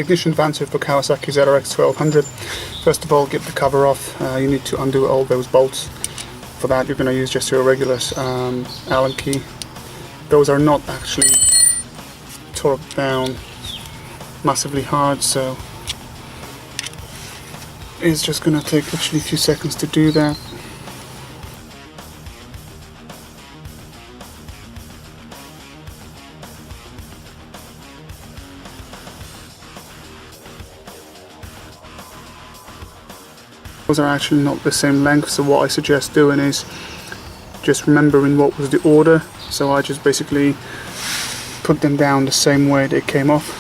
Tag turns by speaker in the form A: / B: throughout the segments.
A: ignition advancer for Kawasaki ZRX 1200. First of all, get the cover off. You need to undo all those bolts. For that you're going to use just your regular Allen key. Those are not actually torqued down massively hard, so it's just going to take literally a few seconds to do that. Those are actually not the same length, so what I suggest doing is just remembering what was the order. So I just basically put them down the same way they came off.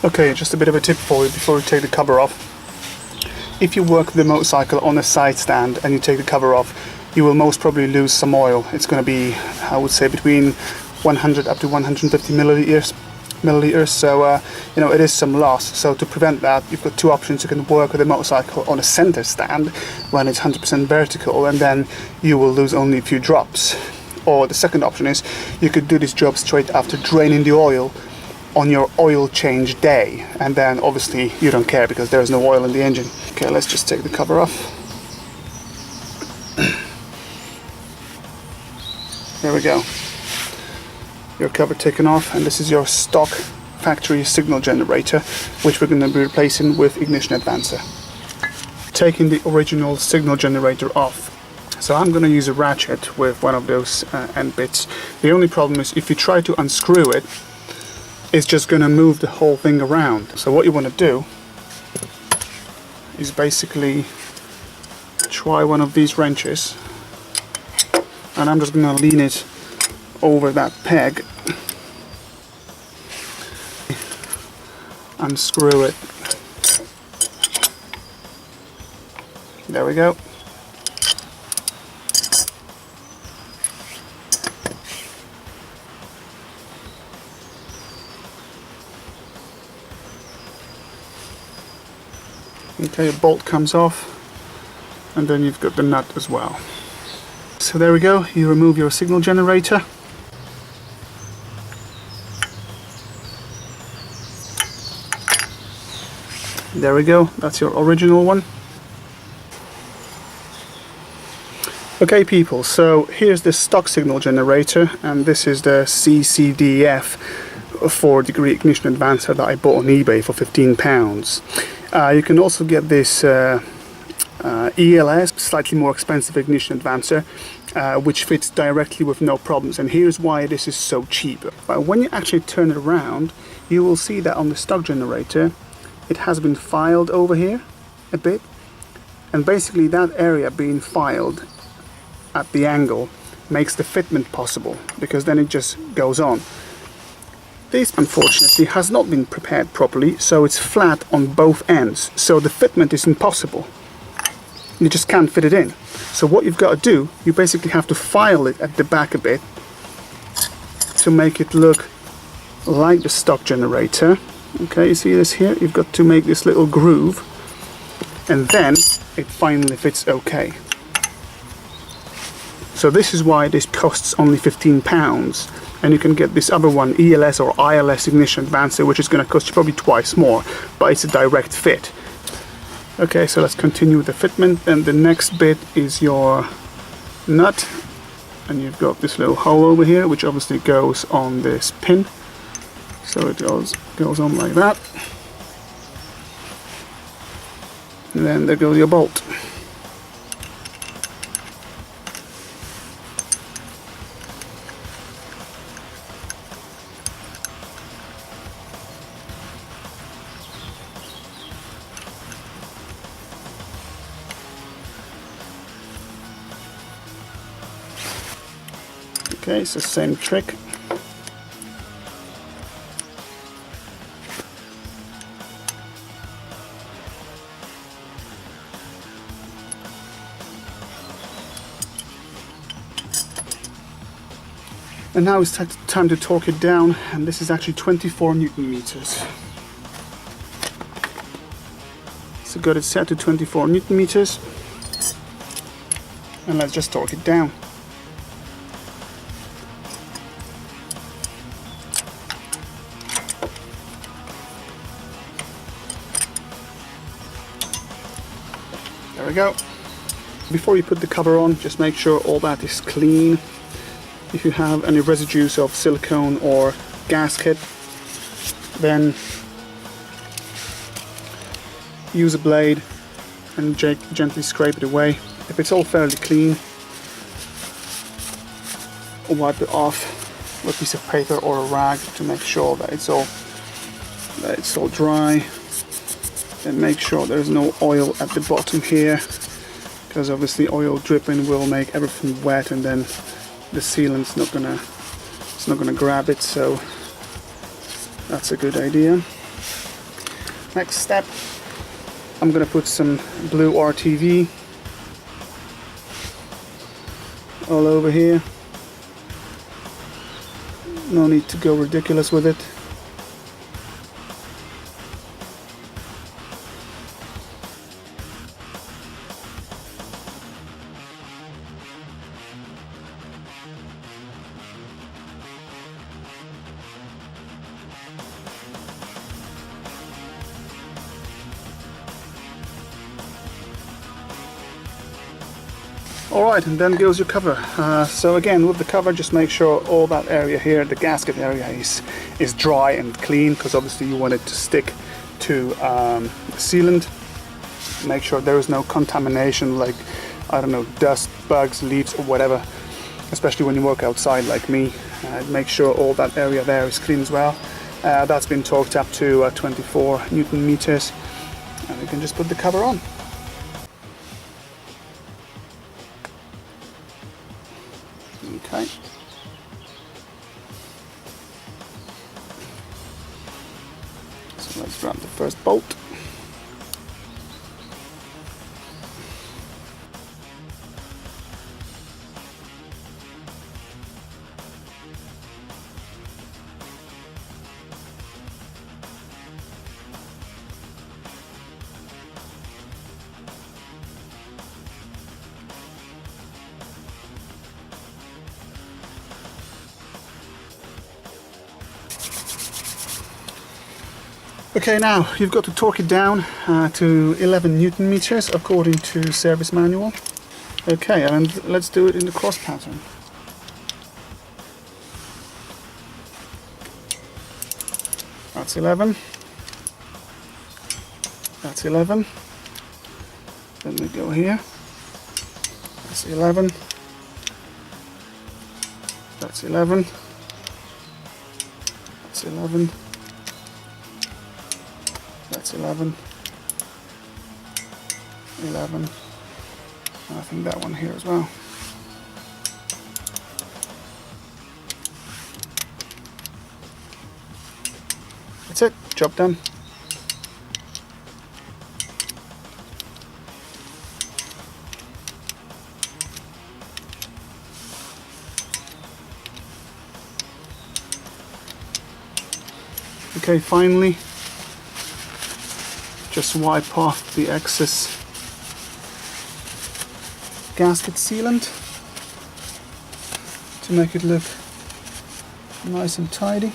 A: Okay, just a bit of a tip for you before you take the cover off. If you work the motorcycle on a side stand and you take the cover off, you will most probably lose some oil. It's going to be, I would say, between 100 up to 150 milliliters. So you know, it is some loss. So to prevent that, you've got two options. You can work with the motorcycle on a center stand when it's 100% vertical, and then you will lose only a few drops. Or the second option is you could do this job straight after draining the oil on your oil change day, and then obviously you don't care because there's no oil in the engine. Okay, let's just take the cover off. There we go. Your cover taken off, and this is your stock factory signal generator, which we're going to be replacing with ignition advancer. Taking the original signal generator off. So I'm going to use a ratchet with one of those end bits. The only problem is if you try to unscrew it, it's just going to move the whole thing around. So what you want to do is basically try one of these wrenches, and I'm just going to lean it over that peg, unscrew it. There we go. Okay, a bolt comes off, and then you've got the nut as well. So there we go, you remove your signal generator. There we go, that's your original one. Okay people, so here's the stock signal generator, and this is the CCDF 4-degree ignition advancer that I bought on eBay for £15. You can also get this ELS, slightly more expensive ignition advancer, which fits directly with no problems, and here's why this is so cheap. But when you actually turn it around, you will see that on the stock generator it has been filed over here a bit, and basically that area being filed at the angle makes the fitment possible, because then it just goes on. This unfortunately has not been prepared properly, so it's flat on both ends, so the fitment is impossible. You just can't fit it in. So what you've got to do, you basically have to file it at the back a bit to make it look like the stock generator. Okay, you see this here? You've got to make this little groove, and then it finally fits okay. So this is why this costs only £15, and you can get this other one, ELS or ILS ignition advancer, which is going to cost you probably twice more, but it's a direct fit. Okay, so let's continue with the fitment, and the next bit is your nut, and you've got this little hole over here which obviously goes on this pin, so it goes on like that, and then there goes your bolt. Okay, it's the same trick. And now it's time to torque it down, and this is actually 24 Newton meters. So got it set to 24 Newton meters. And let's just torque it down. There we go. Before you put the cover on, just make sure all that is clean. If you have any residues of silicone or gasket, then use a blade and gently scrape it away. If it's all fairly clean, wipe it off with a piece of paper or a rag to make sure that it's all dry. And make sure there's no oil at the bottom here, because obviously oil dripping will make everything wet, and then the sealant's not gonna grab it. So that's a good idea. Next step, I'm gonna put some blue RTV all over here. No need to go ridiculous with it. Alright, and then goes your cover. So again, with the cover, just make sure all that area here, the gasket area, is dry and clean, because obviously you want it to stick to the sealant. Make sure there is no contamination, like, I don't know, dust, bugs, leaves or whatever, especially when you work outside like me. Make sure all that area there is clean as well. That's been torqued up to 24 Newton meters, and you can just put the cover on. Okay. So let's grab the first bolt. Okay, now you've got to torque it down to 11 Newton meters according to service manual. Okay, and let's do it in the cross pattern. That's 11. That's 11. Then we go here. That's 11. That's 11. That's 11. That's 11, 11, and I think that one here as well. That's it, job done. Okay, finally, just wipe off the excess gasket sealant to make it look nice and tidy.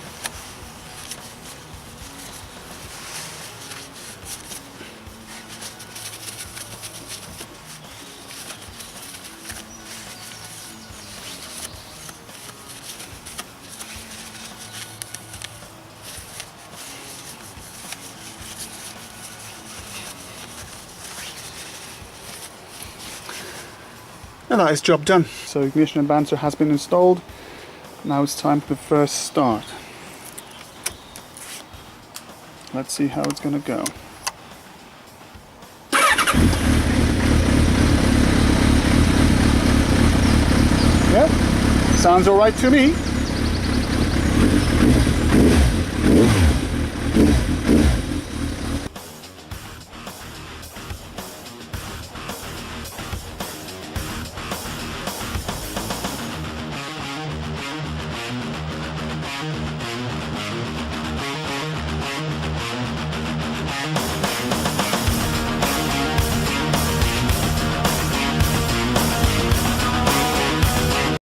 A: And that is job done. So ignition and bouncer has been installed. Now it's time for the first start. Let's see how it's going to go. Yeah, sounds all right to me.